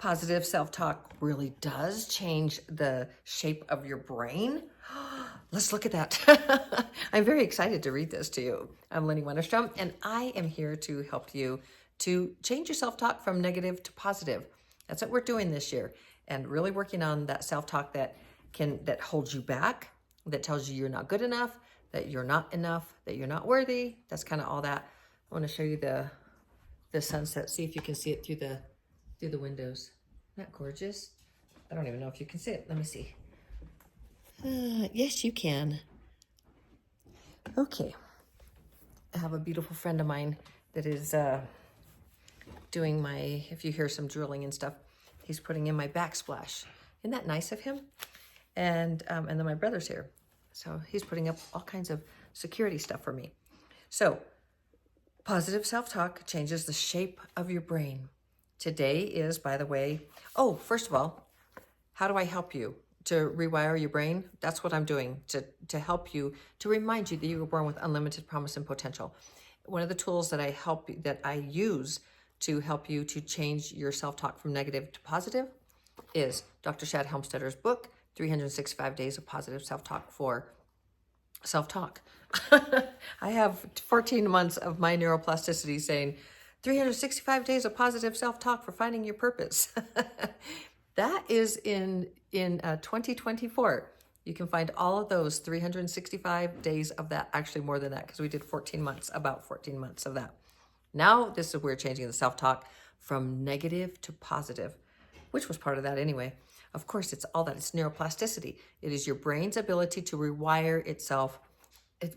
Positive self-talk really does change the shape of your brain. Let's look at that. I'm very excited to read this to you. I'm Lenny Wennerstrom, and I am here to help you to change your self-talk from negative to positive. That's what we're doing this year, and really working on that self-talk that holds you back, that tells you you're not good enough, that you're not enough, that you're not worthy. That's kind of all that. I want to show you the sunset. See if you can see it through the windows. Isn't that gorgeous? I don't even know if you can see it. Let me see. Yes, you can. Okay. I have a beautiful friend of mine that is doing my, if you hear some drilling and stuff, he's putting in my backsplash. Isn't that nice of him? And then my brother's here. So he's putting up all kinds of security stuff for me. So positive self-talk changes the shape of your brain. Today is, by the way, first of all, how do I help you to rewire your brain? That's what I'm doing to help you, to remind you that you were born with unlimited promise and potential. One of the tools that I use to help you to change your self-talk from negative to positive is Dr. Shad Helmstetter's book, 365 Days of Positive Self-Talk for Self-Talk. I have 14 months of my neuroplasticity saying 365 days of positive self-talk for finding your purpose. That is in 2024. You can find all of those 365 days of that, actually more than that, because we did 14 months, about 14 months of that. Now, this is where we're changing the self-talk from negative to positive, which was part of that anyway. Of course, it's all that. It's neuroplasticity. It is your brain's ability to rewire itself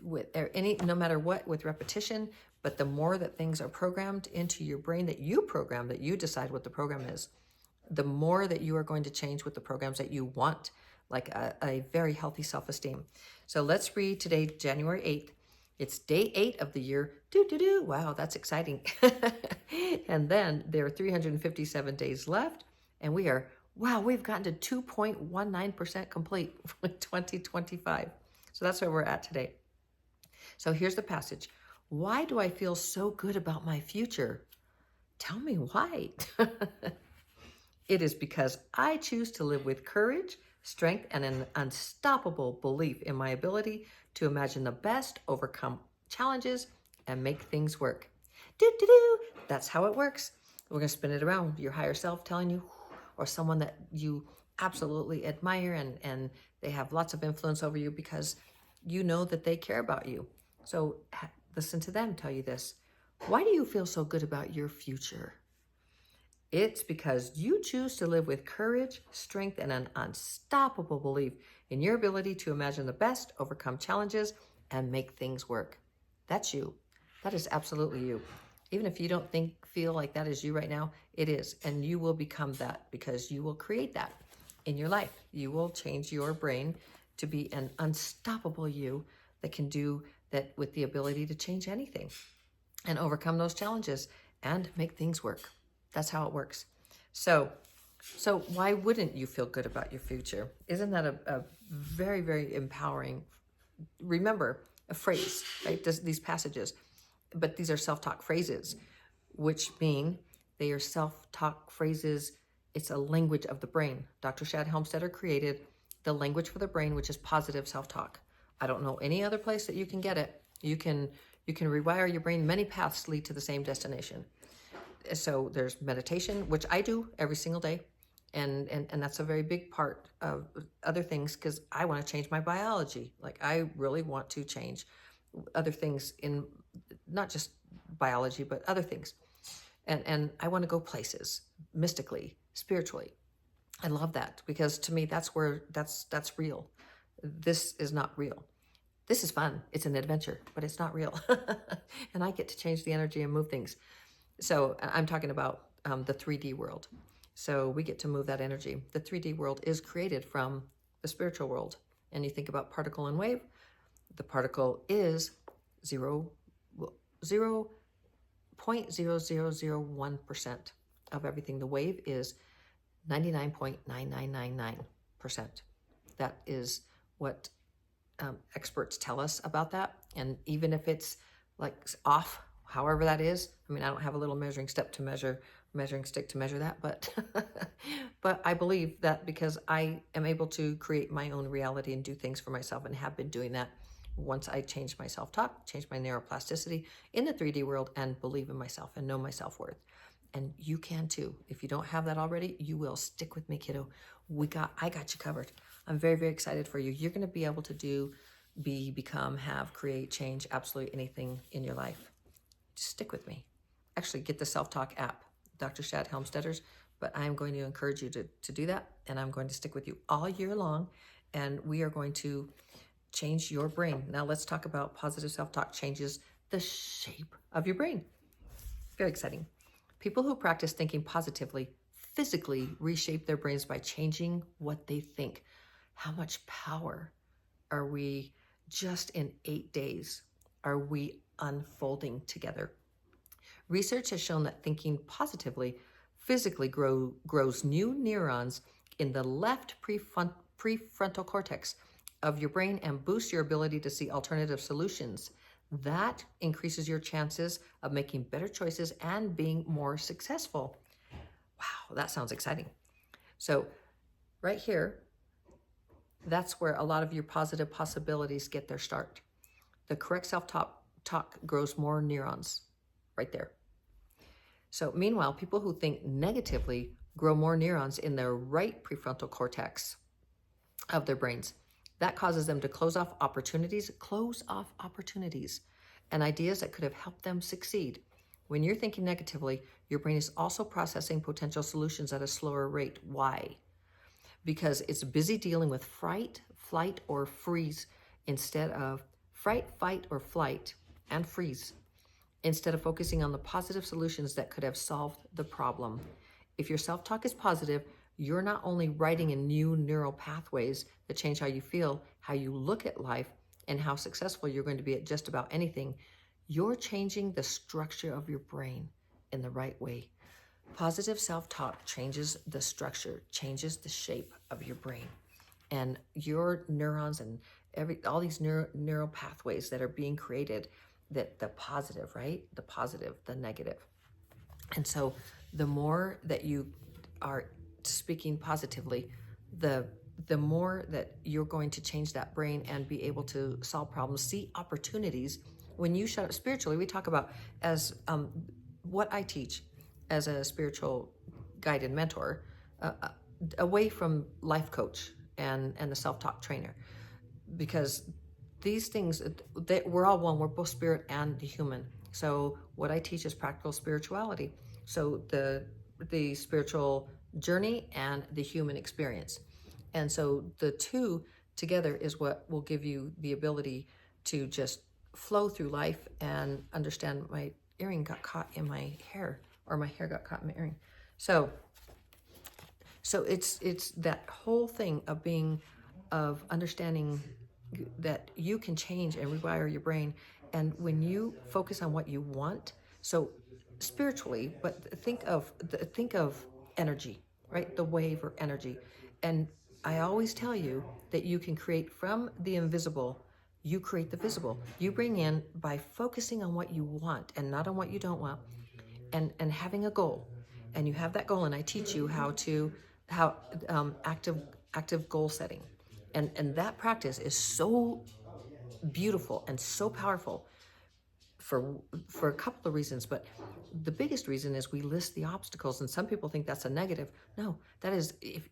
no matter what, with repetition. But the more that things are programmed into your brain, that you program, that you decide what the program is, the more that you are going to change with the programs that you want, like a very healthy self-esteem. So let's read today, January 8th. It's day 8 of the year. Wow, that's exciting. And then there are 357 days left, and we've gotten to 2.19% complete with 2025. So that's where we're at today. So here's the passage. Why do I feel so good about my future? Tell me why. It is because I choose to live with courage, strength, and an unstoppable belief in my ability to imagine the best, overcome challenges, and make things work. That's how it works. We're going to spin it around. Your higher self telling you, or someone that you absolutely admire and they have lots of influence over you because you know that they care about you. So listen to them tell you this. Why do you feel so good about your future? It's because you choose to live with courage, strength, and an unstoppable belief in your ability to imagine the best, overcome challenges, and make things work. That's you. That is absolutely you. Even if you don't feel like that is you right now, it is. And you will become that because you will create that in your life. You will change your brain to be an unstoppable you that can do that with the ability to change anything and overcome those challenges and make things work. That's how it works. So why wouldn't you feel good about your future? Isn't that a very, very empowering, remember, a phrase, right? These passages, but these are self-talk phrases, which mean they are self-talk phrases. It's a language of the brain. Dr. Shad Helmstetter created the language for the brain, which is positive self-talk. I don't know any other place that you can get it. You can rewire your brain. Many paths lead to the same destination. So there's meditation, which I do every single day. And that's a very big part of other things because I want to change my biology. Like I really want to change other things in not just biology, but other things. And I want to go places mystically, spiritually. I love that because to me, that's real. This is not real. This is fun. It's an adventure, but it's not real. And I get to change the energy and move things. So I'm talking about the 3D world. So we get to move that energy. The 3D world is created from the spiritual world. And you think about particle and wave. The particle is 0.0001% of everything. The wave is 99.9999%. That is what experts tell us about that. And even if it's like off, however that is, I mean, I don't have a little measuring stick to measure that, but But I believe that because I am able to create my own reality and do things for myself and have been doing that once I changed my self-talk, changed my neuroplasticity in the 3D world, and believe in myself and know my self-worth. And you can too. If you don't have that already, you will. Stick with me, kiddo. I got you covered. I'm very, very excited for you. You're going to be able to do, become, have, create, change absolutely anything in your life. Just stick with me. Actually, get the self-talk app, Dr. Shad Helmstedter's, but I'm going to encourage you to do that, and I'm going to stick with you all year long, and we are going to change your brain. Now let's talk about positive self-talk changes the shape of your brain. Very exciting. People who practice thinking positively physically reshape their brains by changing what they think. How much power are we just in 8 days? Are we unfolding together? Research has shown that thinking positively physically grows new neurons in the left prefrontal cortex of your brain and boosts your ability to see alternative solutions. That increases your chances of making better choices and being more successful. Wow, that sounds exciting. So right here, that's where a lot of your positive possibilities get their start. The correct self-talk grows more neurons right there. So meanwhile, people who think negatively grow more neurons in their right prefrontal cortex of their brains. That causes them to close off opportunities and ideas that could have helped them succeed. When you're thinking negatively, your brain is also processing potential solutions at a slower rate. Why? Because it's busy dealing with fright, flight, or freeze instead of fright, fight, or flight, and freeze, instead of focusing on the positive solutions that could have solved the problem. If your self-talk is positive, you're not only writing in new neural pathways that change how you feel, how you look at life, and how successful you're going to be at just about anything, you're changing the structure of your brain in the right way. Positive self-talk changes the structure, changes the shape of your brain. And your neurons and all these neural pathways that are being created, that the positive, right? The positive, the negative. And so the more that you are speaking positively, the more that you're going to change that brain and be able to solve problems, see opportunities. When you shut up spiritually, we talk about as what I teach as a spiritual guide and mentor, away from life coach and the self-talk trainer, because these things, we're all one. We're both spirit and the human. So what I teach is practical spirituality. So the spiritual journey and the human experience. And so the two together is what will give you the ability to just flow through life and understand. My earring got caught in my hair, or my hair got caught in my earring. So it's that whole thing of understanding that you can change and rewire your brain. And when you focus on what you want, so spiritually, but think of energy, right? The wave or energy. And I always tell you that you can create from the invisible, you create the visible. You bring in by focusing on what you want and not on what you don't want, and having a goal. And you have that goal, and I teach you how active goal setting. And that practice is so beautiful and so powerful for a couple of reasons. But the biggest reason is we list the obstacles, and some people think that's a negative. No, that is, if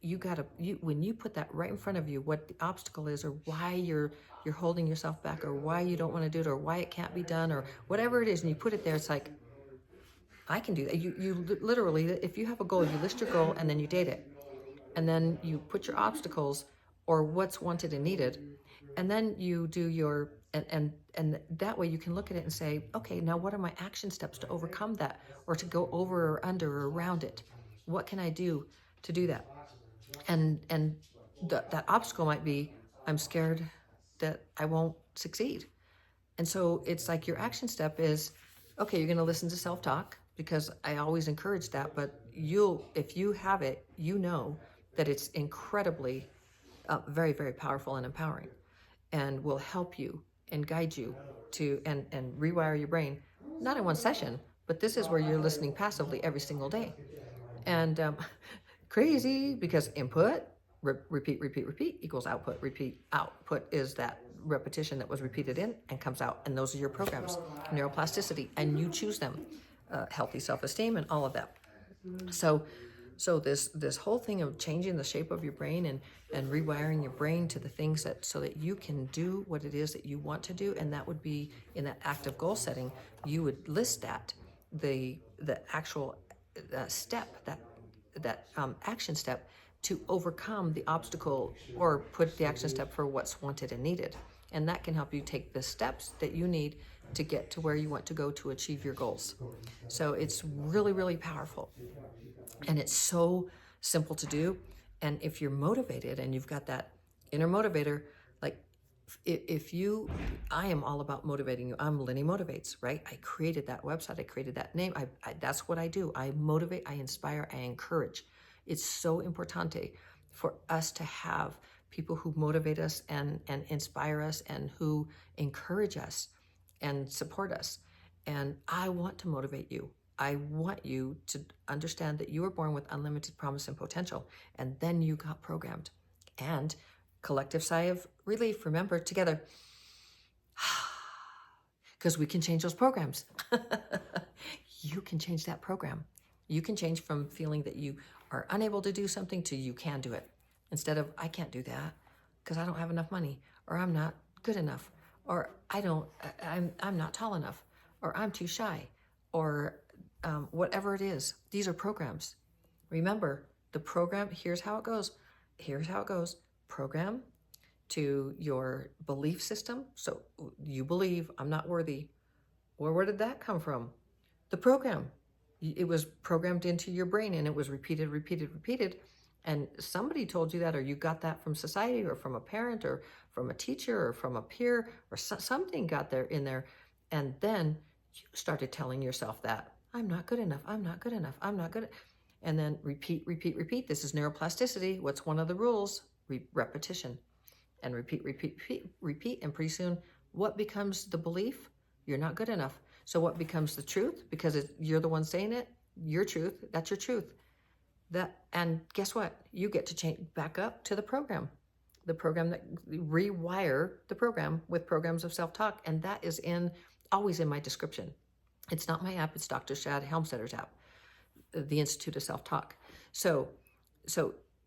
when you put that right in front of you, what the obstacle is, or why you're holding yourself back, or why you don't want to do it, or why it can't be done, or whatever it is, and you put it there, it's like, I can do that. You literally, if you have a goal, you list your goal and then you date it. And then you put your obstacles or what's wanted and needed. And then you do your, and that way you can look at it and say, okay, now what are my action steps to overcome that, or to go over or under or around it? What can I do to do that? And that obstacle might be, I'm scared that I won't succeed. And so it's like your action step is, okay, you're going to listen to self-talk, because I always encourage that, but if you have it, you know that it's incredibly, very, very powerful and empowering, and will help you and guide you to, and rewire your brain, not in one session, but this is where you're listening passively every single day. And Crazy, because input, repeat, repeat, repeat equals output. Repeat, output is that repetition that was repeated in and comes out. And those are your programs, neuroplasticity, and you choose them. Healthy self-esteem and all of that. So this whole thing of changing the shape of your brain and rewiring your brain to the things that, so that you can do what it is that you want to do, and that would be in that active goal setting, you would list that, the actual step, that action step to overcome the obstacle, or put the action step for what's wanted and needed. And that can help you take the steps that you need to get to where you want to go to achieve your goals. So it's really, really powerful. And it's so simple to do. And if you're motivated and you've got that inner motivator, like I am all about motivating you. I'm Lenny Motivates, right? I created that website. I created that name. That's what I do. I motivate, I inspire, I encourage. It's so importante for us to have people who motivate us and inspire us and who encourage us and support us. And I want to motivate you. I want you to understand that you were born with unlimited promise and potential, and then you got programmed. And collective sigh of relief, remember, together, because we can change those programs. You can change that program. You can change from feeling that you are unable to do something to you can do it. Instead of, I can't do that because I don't have enough money, or I'm not good enough, or I'm not tall enough, or I'm too shy, or whatever it is. These are programs. Remember, the program, here's how it goes. Here's how it goes. Program to your belief system. So you believe I'm not worthy. Well, where did that come from? The program. It was programmed into your brain, and it was repeated, repeated, repeated. And somebody told you that, or you got that from society, or from a parent, or from a teacher, or from a peer, or something got there in there. And then you started telling yourself that. I'm not good enough. I'm not good enough. I'm not good. And then repeat, repeat, repeat. This is neuroplasticity. What's one of the rules? Repetition. And repeat, repeat, repeat, repeat. And pretty soon, what becomes the belief? You're not good enough. So what becomes the truth? Because you're the one saying it. Your truth. That's your truth. And guess what? You get to change back up to the program. The program that rewire the program with programs of self-talk. And that is always in my description. It's not my app, it's Dr. Shad Helmstetter's app, the Institute of Self-Talk. So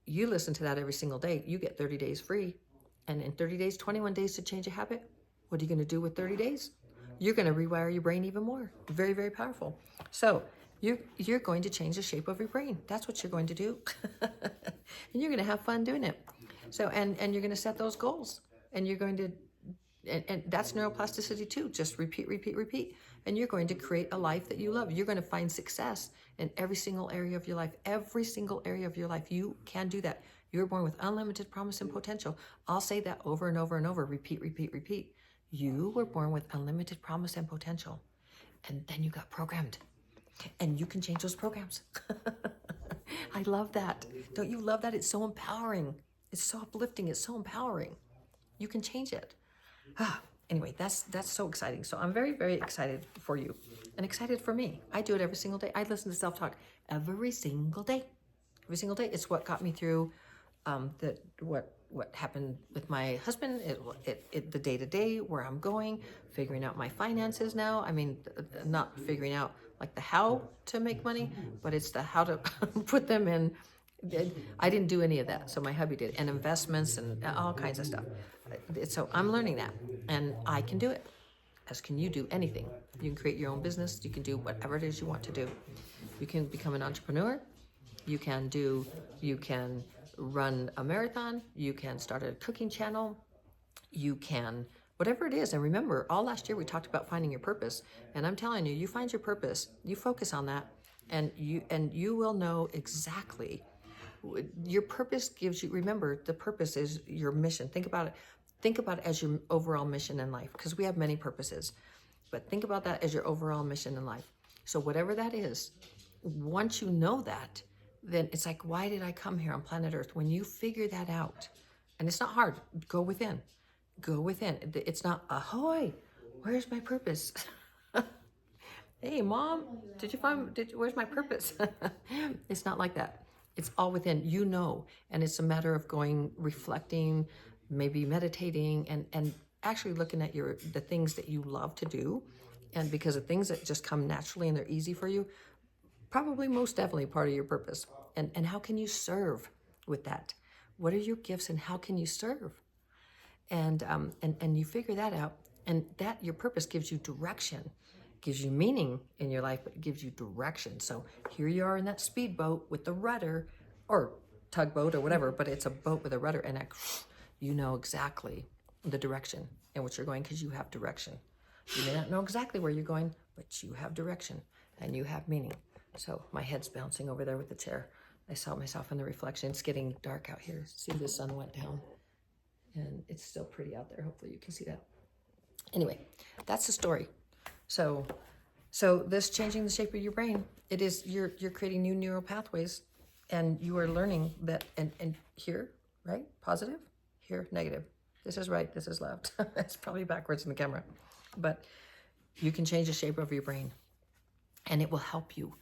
you listen to that every single day. You get 30 days free. And in 30 days, 21 days to change a habit. What are you going to do with 30 days? You're going to rewire your brain even more. Very, very powerful. So you're going to change the shape of your brain. That's what you're going to do. And you're going to have fun doing it. So, and you're going to set those goals. And you're going to, and that's neuroplasticity too. Just repeat, repeat, repeat. And you're going to create a life that you love. You're going to find success in every single area of your life. Every single area of your life. You can do that. You're born with unlimited promise and potential. I'll say that over and over and over. Repeat, repeat, repeat. You were born with unlimited promise and potential. And then you got programmed. And you can change those programs. I love that. Don't you love that? It's so empowering. It's so uplifting. It's so empowering. You can change it. Anyway, that's so exciting. So I'm very, very excited for you and excited for me. I do it every single day. I listen to self-talk every single day. Every single day. It's what got me through what happened with my husband, the day-to-day, where I'm going, figuring out my finances now. I mean, not figuring out like the how to make money, but it's the how to put them in. I didn't do any of that, so my hubby did, and investments and all kinds of stuff. So I'm learning that, and I can do it, as can you do anything. You can create your own business. You can do whatever it is you want to do. You can become an entrepreneur. You can run a marathon. You can start a cooking channel. You can, whatever it is. And remember, all last year we talked about finding your purpose. And I'm telling you, you find your purpose, you focus on that, and you will know exactly. Your purpose gives you, remember, the purpose is your mission. Think about it. Think about it as your overall mission in life, because we have many purposes. But think about that as your overall mission in life. So whatever that is, once you know that, then it's like, why did I come here on planet Earth? When you figure that out, and it's not hard, go within. Go within. It's not, ahoy, where's my purpose? Hey, Mom, where's my purpose? It's not like that. It's all within, and it's a matter of going, reflecting, maybe meditating, and actually looking at the things that you love to do. And because of things that just come naturally and they're easy for you, probably most definitely part of your purpose. And how can you serve with that? What are your gifts and how can you serve? And you figure that out, and that your purpose gives you direction, gives you meaning in your life, but it gives you direction. So here you are in that speedboat with the rudder, or tugboat or whatever, but it's a boat with a rudder, and you know exactly the direction in which you're going because you have direction. You may not know exactly where you're going, but you have direction and you have meaning. So my head's bouncing over there with the chair. I saw myself in the reflection. It's getting dark out here. See, the sun went down and it's still pretty out there. Hopefully you can see that. Anyway, that's the story. So this changing the shape of your brain, it is, you're creating new neural pathways, and you are learning that, and here, right, positive, here, negative. This is right, this is left. It's probably backwards in the camera, but you can change the shape of your brain and it will help you.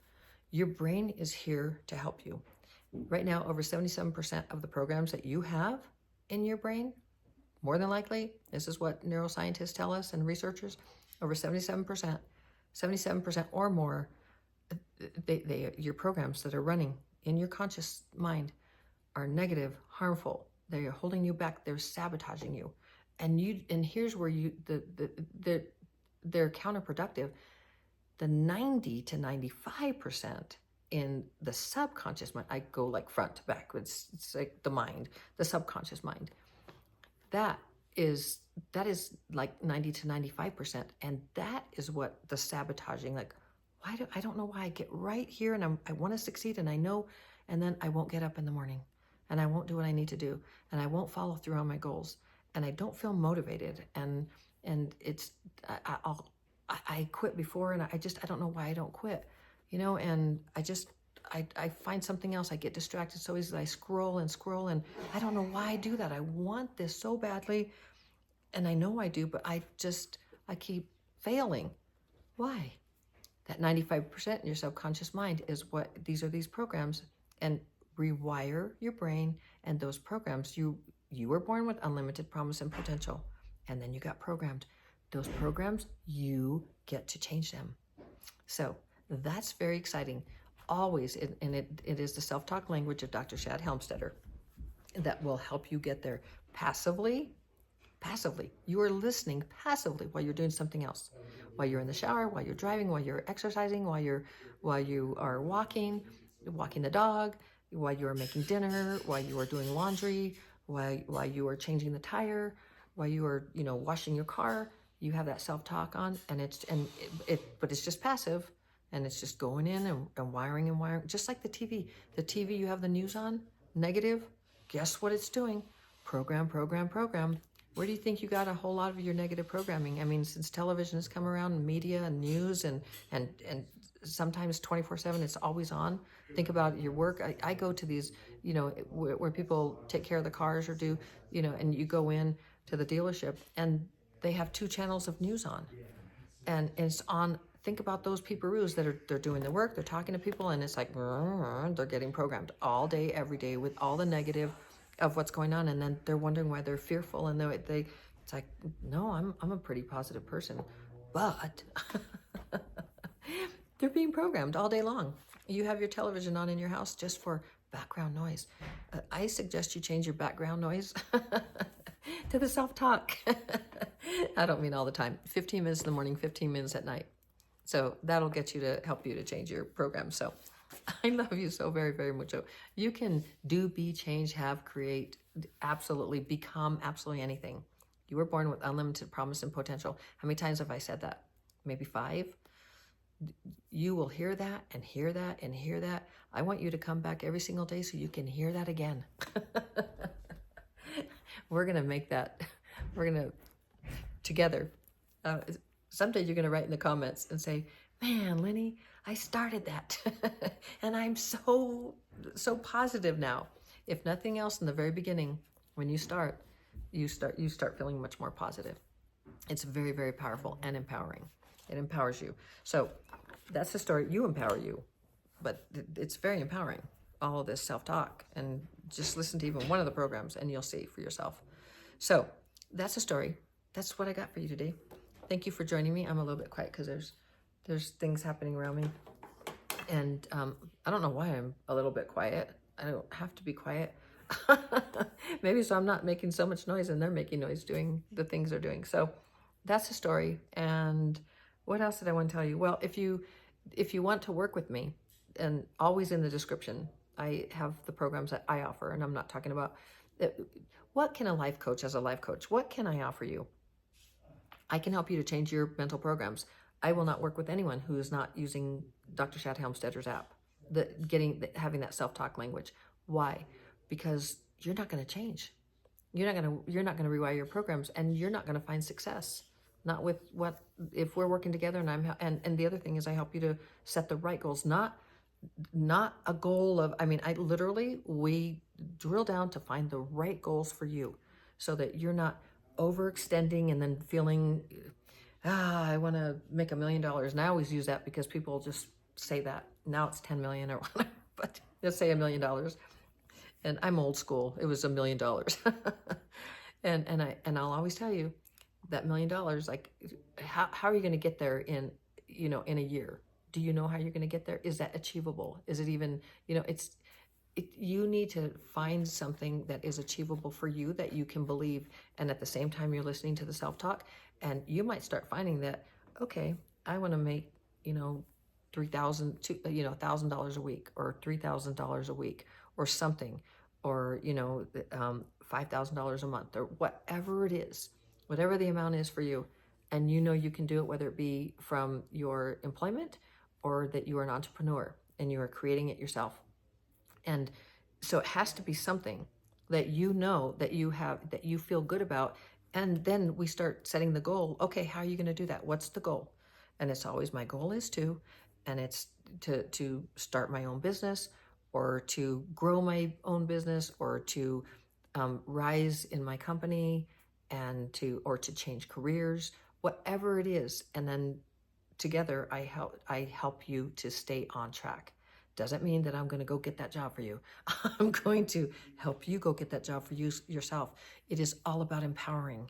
Your brain is here to help you. Right now, over 77% of the programs that you have in your brain, more than likely, this is what neuroscientists tell us and researchers, over 77% or more, your programs that are running in your conscious mind are negative, harmful. They're holding you back. They're sabotaging you. And here's where they're counterproductive. The 90 to 95% in the subconscious mind, I go like front to back, it's like the mind, the subconscious mind. That is like 90 to 95%. And that is what the sabotaging, like, I don't know why I get right here and I want to succeed and I know, and then I won't get up in the morning and I won't do what I need to do and I won't follow through on my goals and I don't feel motivated and it's, I quit before and I don't know why I don't quit, and I find something else. I get distracted so easily. I scroll and I don't know why I do that. I want this so badly and I know I do, but I keep failing. Why? That 95% in your subconscious mind is what these programs, and rewire your brain. And those programs, you were born with unlimited promise and potential, and then you got programmed. Those programs, you get to change them. So that's very exciting. Always, and it is the self-talk language of Dr. Shad Helmstetter that will help you get there passively. You are listening passively while you're doing something else, while you're in the shower, while you're driving, while you're exercising, while you are walking the dog, while you are making dinner, while you are doing laundry, while you are changing the tire, while you are washing your car. You have that self-talk on, but it's just passive, and it's just going in and wiring, just like the TV. The TV, you have the news on, negative. Guess what it's doing? Program. Where do you think you got a whole lot of your negative programming? I mean, since television has come around, media and news, and sometimes 24/7, it's always on. Think about your work. I go to these, where people take care of the cars or do, and you go in to the dealership and they have 2 channels of news on, and it's on. Think about those peeparoos they're doing the work, they're talking to people, and it's like they're getting programmed all day, every day with all the negative of what's going on, and then they're wondering why they're fearful, and it's like, no, I'm a pretty positive person, but they're being programmed all day long. You have your television on in your house just for background noise. I suggest you change your background noise to the self-talk. I don't mean all the time. 15 minutes in the morning, 15 minutes at night. So that'll get you to help you to change your program. So I love you so very, very much. You can do, be, change, have, create, absolutely become absolutely anything. You were born with unlimited promise and potential. How many times have I said that? Maybe 5. You will hear that and hear that and hear that. I want you to come back every single day so you can hear that again. We're going to make that. We're going to, together. Someday you're going to write in the comments and say, man, Lenny, I started that. And I'm so positive now. If nothing else, in the very beginning, when you start feeling much more positive. It's very, very powerful and empowering. It empowers you. So that's the story. You empower you, but it's very empowering all of this self-talk, and just listen to even one of the programs and you'll see for yourself. So that's a story. That's what I got for you today. Thank you for joining me. I'm a little bit quiet because there's things happening around me. And I don't know why I'm a little bit quiet. I don't have to be quiet. Maybe so I'm not making so much noise and they're making noise doing the things they're doing. So that's the story. And what else did I want to tell you? Well, if you want to work with me, and always in the description, I have the programs that I offer, and I'm not talking about what can a life coach, as a life coach, what can I offer you? I can help you to change your mental programs. I will not work with anyone who is not using Dr. Shad Helmstedter's app, having that self-talk language. Why? Because you're not going to change. You're not going to rewire your programs, and you're not going to find success. Not with if we're working together, and the other thing is I help you to set the right goals, not a goal of, we drill down to find the right goals for you so that you're not overextending and then feeling, I want to make $1 million. And I always use that because people just say that. Now it's 10 million or whatever, but let's say $1 million. And I'm old school. It was $1 million. and I'll always tell you that $1 million, like, how are you going to get there in a year? Do you know how you're going to get there? Is that achievable? Is it even, you need to find something that is achievable for you, that you can believe. And at the same time, you're listening to the self-talk, and you might start finding that, okay, I want to make, $1,000 a week, or $3,000 a week, or something, or, $5,000 a month, or whatever it is, whatever the amount is for you. And you can do it, whether it be from your employment or that you are an entrepreneur and you are creating it yourself. And so it has to be something that that you have, that you feel good about. And then we start setting the goal. Okay, how are you going to do that? What's the goal? And it's always, my goal is it's to start my own business, or to grow my own business, or to rise in my company, or to change careers, whatever it is. And then together I help you to stay on track. Doesn't mean that I'm going to go get that job for you. I'm going to help you go get that job for you yourself. It is all about empowering.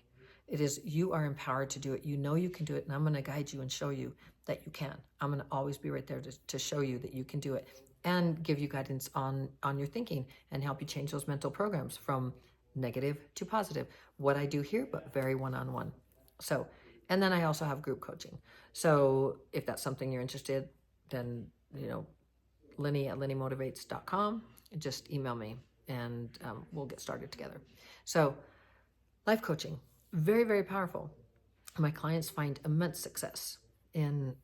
It is, you are empowered to do it. You can do it, and I'm going to guide you and show you that you can. I'm going to always be right there to show you that you can do it, and give you guidance on your thinking, and help you change those mental programs from negative to positive. What I do here, but very one-on-one. So, and then I also have group coaching. So if that's something you're interested, then, Lenny@lennymotivates.com. Just email me, and we'll get started together. So life coaching, very, very powerful. My clients find immense success in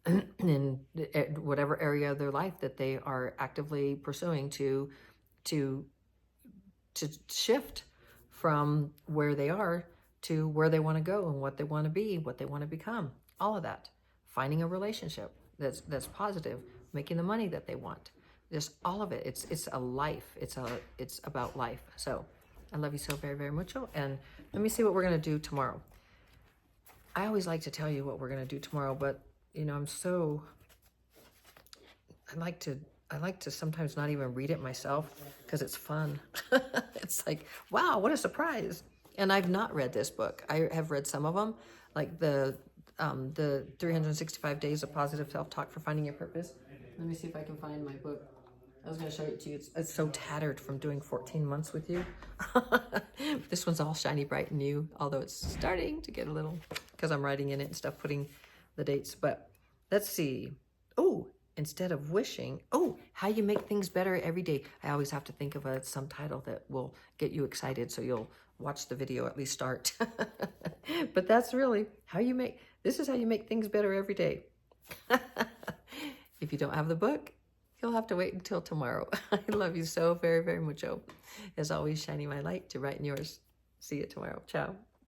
whatever area of their life that they are actively pursuing to shift from where they are to where they want to go, and what they want to be, what they want to become. All of that. Finding a relationship that's positive, making the money that they want. Just all of it. It's a life. It's about life. So I love you so very, very much. And let me see what we're going to do tomorrow. I always like to tell you what we're going to do tomorrow, but I like to sometimes not even read it myself, because it's fun. It's like, wow, what a surprise. And I've not read this book. I have read some of them, like the 365 Days of Positive Self-Talk for Finding Your Purpose. Let me see if I can find my book. I was going to show it to you. It's so tattered from doing 14 months with you. This one's all shiny, bright, and new, although it's starting to get a little, because I'm writing in it and stuff, putting the dates. But let's see. Oh, instead of wishing, how you make things better every day. I always have to think of some title that will get you excited, so you'll watch the video, at least start. But that's really this is how you make things better every day. If you don't have the book, you'll have to wait until tomorrow. I love you so very, very much. As always, shining my light to brighten yours. See you tomorrow. Ciao.